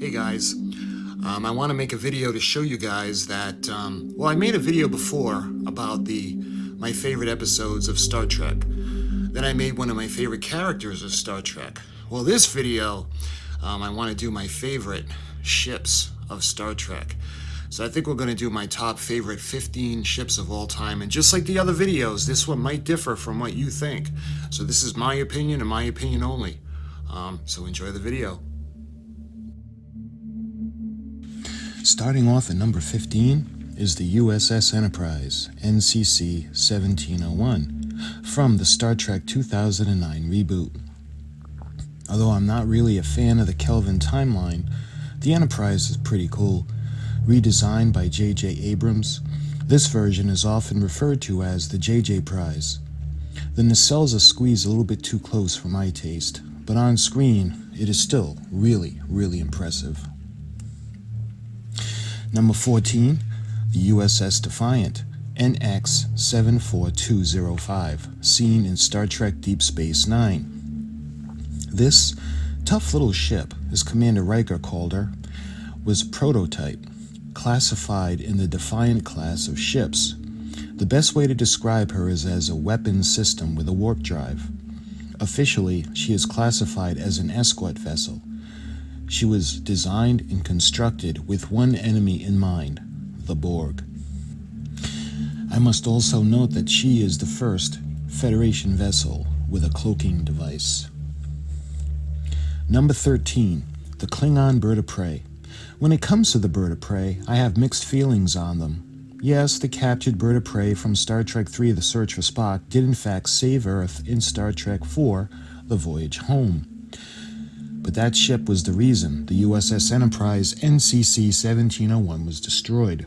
Hey guys, I want to make a video to show you guys that, I made a video before about my favorite episodes of Star Trek. Then I made one of my favorite characters of Star Trek. Well, this video, I want to do my favorite ships of Star Trek. So I think we're going to do my top favorite 15 ships of all time. And just like the other videos, this one might differ from what you think. So this is my opinion and my opinion only. So enjoy the video. Starting off at number 15 is the USS Enterprise, NCC 1701, from the Star Trek 2009 reboot. Although I'm not really a fan of the Kelvin timeline, the Enterprise is pretty cool. Redesigned by J.J. Abrams, this version is often referred to as the J.J. Prize. The nacelles are squeezed a little bit too close for my taste, but on screen, it is still really, really impressive. Number 14, the USS Defiant, NX 74205, seen in Star Trek Deep Space Nine. This tough little ship, as Commander Riker called her, was a prototype, classified in the Defiant class of ships. The best way to describe her is as a weapons system with a warp drive. Officially, she is classified as an escort vessel. She was designed and constructed with one enemy in mind, the Borg. I must also note that she is the first Federation vessel with a cloaking device. Number 13, the Klingon bird of prey. When it comes to the bird of prey, I have mixed feelings on them. Yes, the captured bird of prey from Star Trek III, The Search for Spock, did in fact save Earth in Star Trek IV, The Voyage Home. But that ship was the reason the USS Enterprise NCC 1701 was destroyed.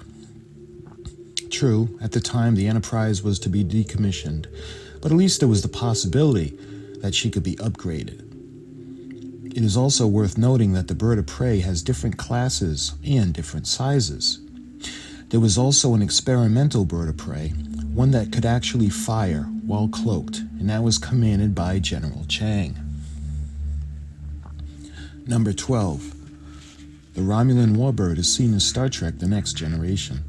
True, at the time the Enterprise was to be decommissioned, but at least there was the possibility that she could be upgraded. It is also worth noting that the bird of prey has different classes and different sizes. There was also an experimental bird of prey, one that could actually fire while cloaked, and that was commanded by General Chang. Number 12. The Romulan warbird is seen in Star Trek The Next Generation.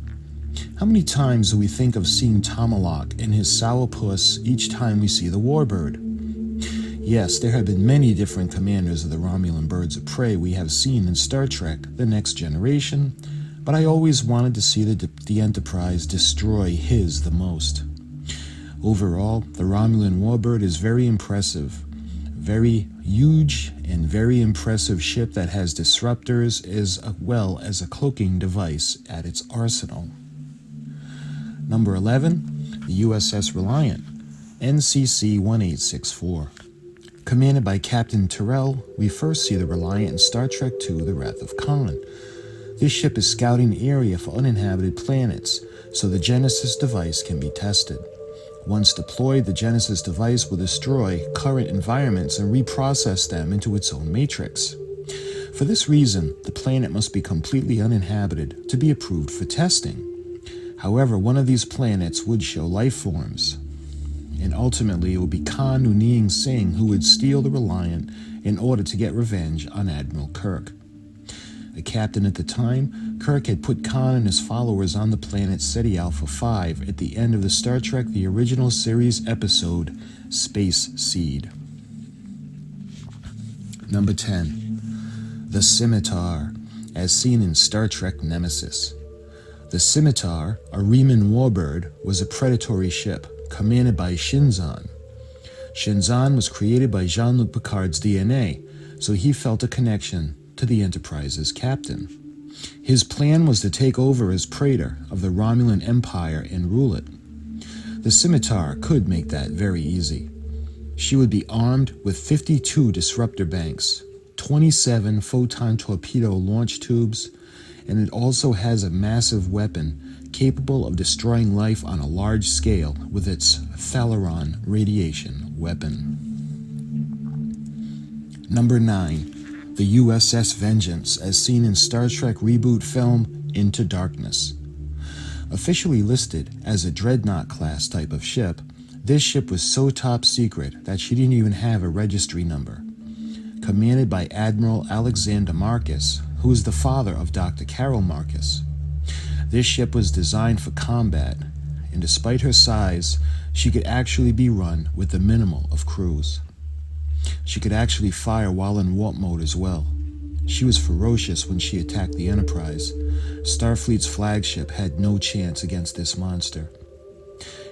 How many times do we think of seeing Tomalak and his sourpuss each time we see the warbird? Yes, there have been many different commanders of the Romulan birds of prey we have seen in Star Trek The Next Generation, but I always wanted to see the Enterprise destroy his the most. Overall, the Romulan warbird is very impressive. Very huge and very impressive ship that has disruptors as well as a cloaking device at its arsenal. Number 11, the USS Reliant, NCC 1864. Commanded by Captain Terrell, we first see the Reliant in Star Trek II, The Wrath of Khan. This ship is scouting the area for uninhabited planets, so the Genesis device can be tested. Once deployed, the Genesis device will destroy current environments and reprocess them into its own matrix. For this reason, the planet must be completely uninhabited to be approved for testing. However, one of these planets would show life forms, and ultimately it would be Khan Noonien Singh who would steal the Reliant in order to get revenge on Admiral Kirk. A captain at the time, Kirk had put Khan and his followers on the planet Ceti Alpha 5 at the end of the Star Trek The Original Series episode, Space Seed. Number 10. The Scimitar, as seen in Star Trek Nemesis. The Scimitar, a Riemann warbird, was a predatory ship commanded by Shinzon. Shinzon was created by Jean-Luc Picard's DNA, so he felt a connection to the Enterprise's captain. His plan was to take over as praetor of the Romulan Empire and rule it. The Scimitar could make that very easy. She would be armed with 52 disruptor banks, 27 photon torpedo launch tubes, and it also has a massive weapon capable of destroying life on a large scale with its Thalaron radiation weapon. Number 9. The USS Vengeance, as seen in Star Trek reboot film Into Darkness. Officially listed as a Dreadnought class type of ship, this ship was so top secret that she didn't even have a registry number. Commanded by Admiral Alexander Marcus, who is the father of Dr. Carol Marcus. This ship was designed for combat, and despite her size, she could actually be run with the minimal of crews. She could actually fire while in warp mode as well. She was ferocious when she attacked the Enterprise. Starfleet's flagship had no chance against this monster.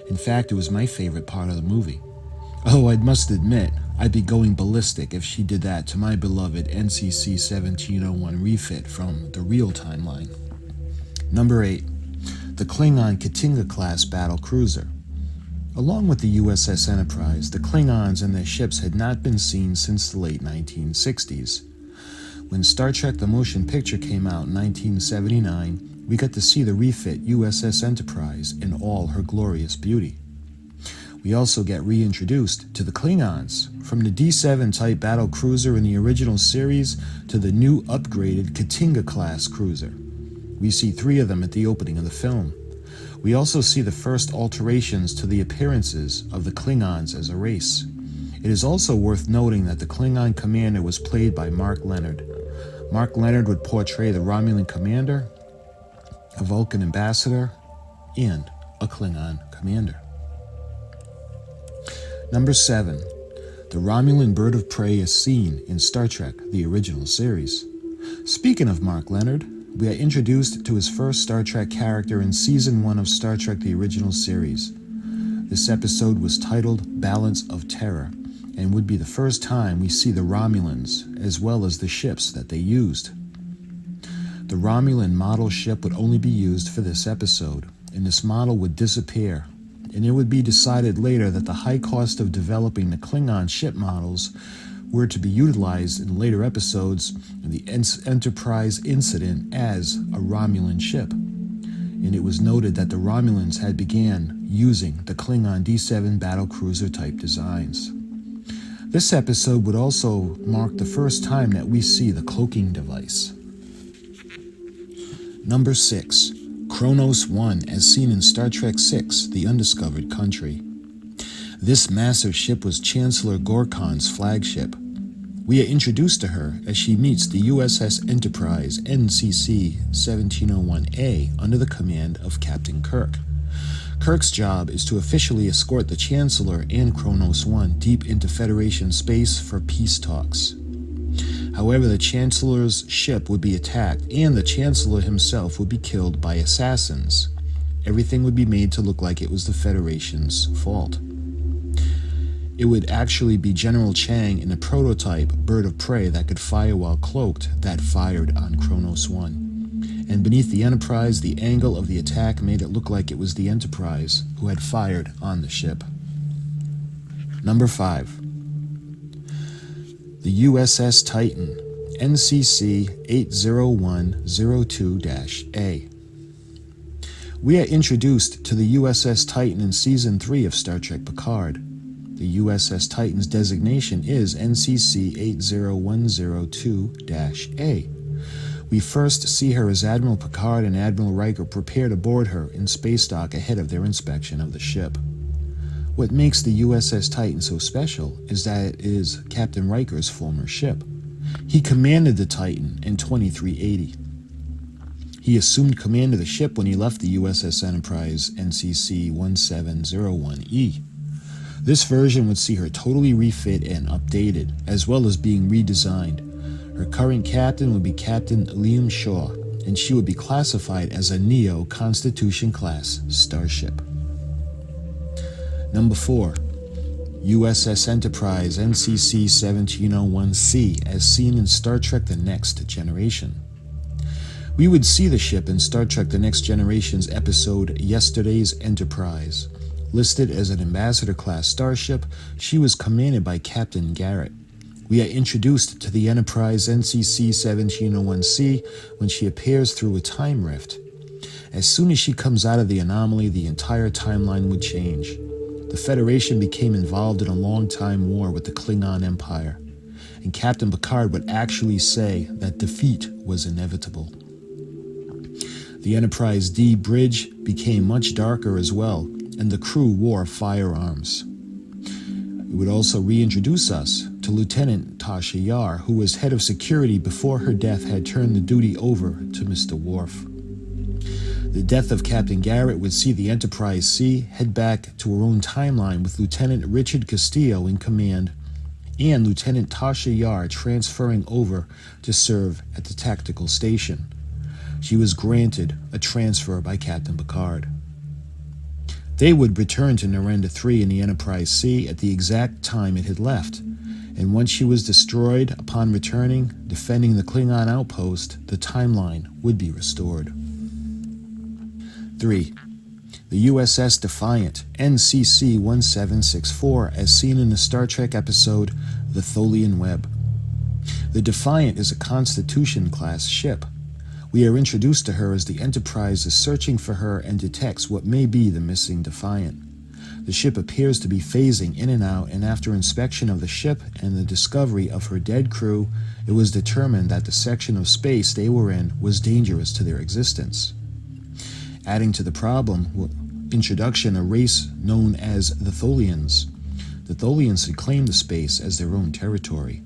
In fact, it was my favorite part of the movie. Oh, I must admit, I'd be going ballistic if she did that to my beloved NCC 1701 refit from the real timeline. Number 8. The Klingon Katinga-class battle cruiser. Along with the USS Enterprise, the Klingons and their ships had not been seen since the late 1960s. When Star Trek the Motion Picture came out in 1979, we got to see the refit USS Enterprise in all her glorious beauty. We also get reintroduced to the Klingons, from the D7 type battle cruiser in the original series to the new upgraded Katinga-class cruiser. We see 3 of them at the opening of the film. We also see the first alterations to the appearances of the Klingons as a race. It is also worth noting that the Klingon commander was played by Mark Lenard. Mark Lenard would portray the Romulan commander, a Vulcan ambassador, and a Klingon commander. Number 7. The Romulan bird of prey is seen in Star Trek, the original series. Speaking of Mark Lenard, we are introduced to his first Star Trek character in Season 1 of Star Trek, the original series. This episode was titled Balance of Terror, and would be the first time we see the Romulans, as well as the ships that they used. The Romulan model ship would only be used for this episode, and this model would disappear, and it would be decided later that the high cost of developing the Klingon ship models were to be utilized in later episodes of the Enterprise incident as a Romulan ship. And it was noted that the Romulans had began using the Klingon D7 battlecruiser type designs. This episode would also mark the first time that we see the cloaking device. Number 6. Kronos 1, as seen in Star Trek VI, The Undiscovered Country. This massive ship was Chancellor Gorkon's flagship. We are introduced to her as she meets the USS Enterprise NCC 1701A under the command of Captain Kirk. Kirk's job is to officially escort the Chancellor and Kronos 1 deep into Federation space for peace talks. However, the Chancellor's ship would be attacked, and the Chancellor himself would be killed by assassins. Everything would be made to look like it was the Federation's fault. It would actually be General Chang in a prototype bird of prey that could fire while cloaked that fired on Kronos 1. And beneath the Enterprise, the angle of the attack made it look like it was the Enterprise who had fired on the ship. Number 5. The USS Titan, NCC 80102-A. We are introduced to the USS Titan in Season 3 of Star Trek Picard. The USS Titan's designation is NCC 80102-A. We first see her as Admiral Picard and Admiral Riker prepare to board her in space dock ahead of their inspection of the ship. What makes the USS Titan so special is that it is Captain Riker's former ship. He commanded the Titan in 2380. He assumed command of the ship when he left the USS Enterprise NCC 1701E. This version would see her totally refit and updated, as well as being redesigned. Her current captain would be Captain Liam Shaw, and she would be classified as a Neo-Constitution-class starship. Number 4. USS Enterprise NCC 1701C, as seen in Star Trek The Next Generation. We would see the ship in Star Trek The Next Generation's episode Yesterday's Enterprise. Listed as an ambassador-class starship, she was commanded by Captain Garrett. We are introduced to the Enterprise NCC 1701C when she appears through a time rift. As soon as she comes out of the anomaly, the entire timeline would change. The Federation became involved in a long-time war with the Klingon Empire, and Captain Picard would actually say that defeat was inevitable. The Enterprise D bridge became much darker as well, and the crew wore firearms. It would also reintroduce us to Lieutenant Tasha Yar, who was head of security before her death had turned the duty over to Mr. Worf. The death of Captain Garrett would see the Enterprise C head back to her own timeline with Lieutenant Richard Castillo in command and Lieutenant Tasha Yar transferring over to serve at the tactical station. She was granted a transfer by Captain Picard. They would return to Narendra 3 in the Enterprise C at the exact time it had left, and once she was destroyed upon returning, defending the Klingon outpost, the timeline would be restored. 3. The USS Defiant, NCC 1764, as seen in the Star Trek episode The Tholian Web. The Defiant is a Constitution-class ship. We are introduced to her as the Enterprise is searching for her and detects what may be the missing Defiant. The ship appears to be phasing in and out, and after inspection of the ship and the discovery of her dead crew, it was determined that the section of space they were in was dangerous to their existence. Adding to the problem, introduction a race known as the Tholians. The Tholians had claimed the space as their own territory.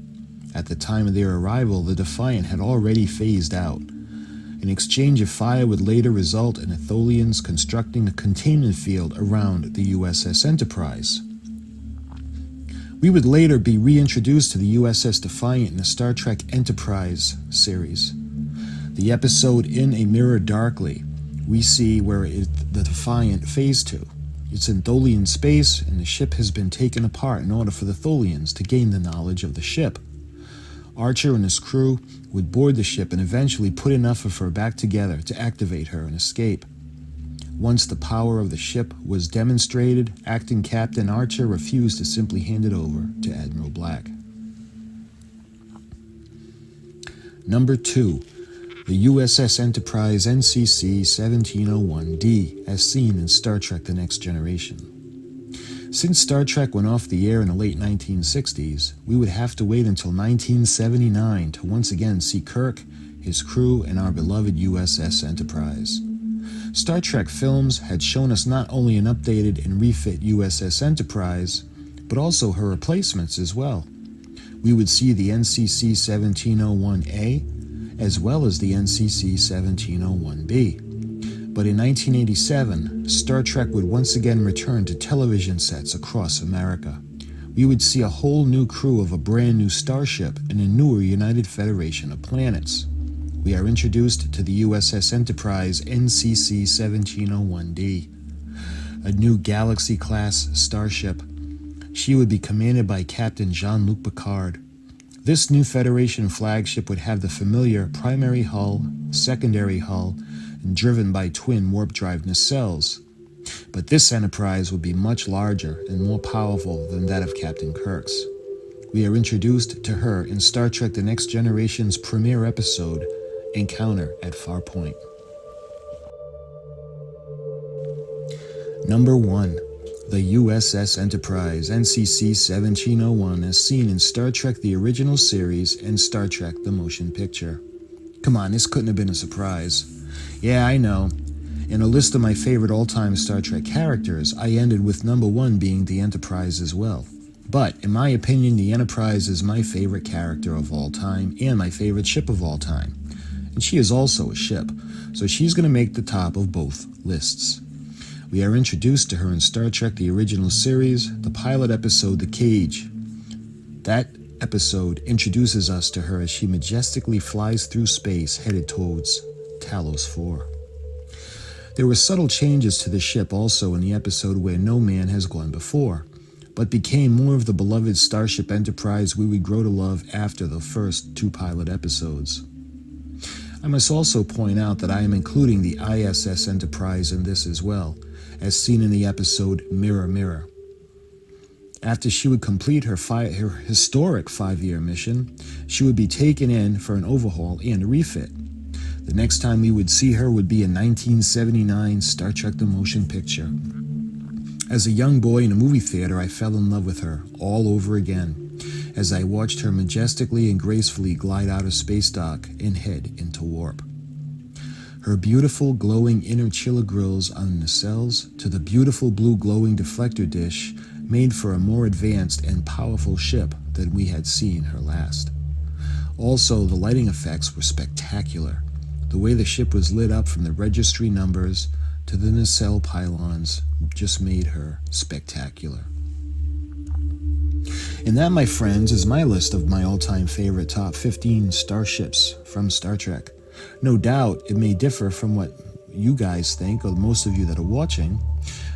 At the time of their arrival, the Defiant had already phased out. An exchange of fire would later result in the Tholians constructing a containment field around the USS Enterprise. We would later be reintroduced to the USS Defiant in the Star Trek Enterprise series. The episode In a Mirror Darkly, we see where the Defiant phased to. It's in Tholian space, and the ship has been taken apart in order for the Tholians to gain the knowledge of the ship. Archer and his crew would board the ship and eventually put enough of her back together to activate her and escape. Once the power of the ship was demonstrated, Acting Captain Archer refused to simply hand it over to Admiral Black. Number 2. The USS Enterprise NCC 1701D, as seen in Star Trek The Next Generation. Since Star Trek went off the air in the late 1960s, we would have to wait until 1979 to once again see Kirk, his crew, and our beloved USS Enterprise. Star Trek films had shown us not only an updated and refit USS Enterprise, but also her replacements as well. We would see the NCC 1701A, as well as the NCC 1701B. But in 1987, Star Trek would once again return to television sets across America. We would see a whole new crew of a brand new starship and a newer United Federation of planets. We are introduced to the USS Enterprise NCC 1701D, a new Galaxy-class starship. She would be commanded by Captain Jean-Luc Picard. This new Federation flagship would have the familiar primary hull, secondary hull, and driven by twin warp-drive nacelles. But this Enterprise would be much larger and more powerful than that of Captain Kirk's. We are introduced to her in Star Trek The Next Generation's premiere episode, Encounter at Farpoint. Number 1. The USS Enterprise NCC 1701, as seen in Star Trek The Original Series and Star Trek The Motion Picture. Come on, this couldn't have been a surprise. Yeah, I know. In a list of my favorite all-time Star Trek characters, I ended with number 1 being the Enterprise as well. But, in my opinion, the Enterprise is my favorite character of all time and my favorite ship of all time. And she is also a ship, so she's going to make the top of both lists. We are introduced to her in Star Trek The Original Series, the pilot episode The Cage. That episode introduces us to her as she majestically flies through space headed towards Talos 4. There were subtle changes to the ship also in the episode Where No Man Has Gone Before, but became more of the beloved Starship Enterprise we would grow to love after the first 2 pilot episodes. I must also point out that I am including the ISS Enterprise in this as well, as seen in the episode Mirror Mirror. After she would complete her historic 5-year mission, she would be taken in for an overhaul and a refit. The next time we would see her would be in 1979 Star Trek The Motion Picture. As a young boy in a movie theater, I fell in love with her all over again, as I watched her majestically and gracefully glide out of space dock and head into warp. Her beautiful glowing inner chiller grills on the nacelles to the beautiful blue glowing deflector dish made for a more advanced and powerful ship than we had seen her last. Also, the lighting effects were spectacular. The way the ship was lit up from the registry numbers to the nacelle pylons just made her spectacular. And that, my friends, is my list of my all-time favorite top 15 starships from Star Trek. No doubt it may differ from what you guys think, or most of you that are watching.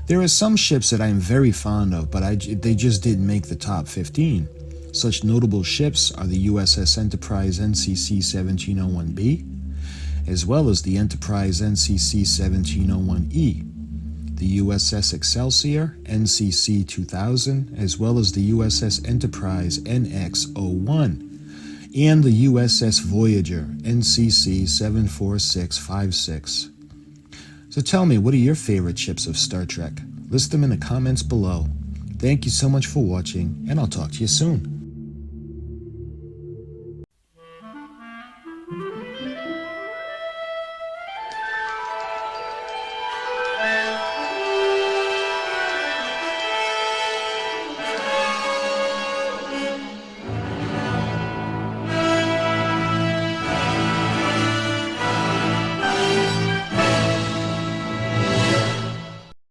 There are some ships that I am very fond of, but they just didn't make the top 15. Such notable ships are the USS Enterprise NCC 1701B, as well as the Enterprise NCC 1701E, the USS Excelsior NCC 2000, as well as the USS Enterprise NX-01, and the USS Voyager NCC 74656. So tell me, what are your favorite ships of Star Trek? List them in the comments below. Thank you so much for watching, and I'll talk to you soon.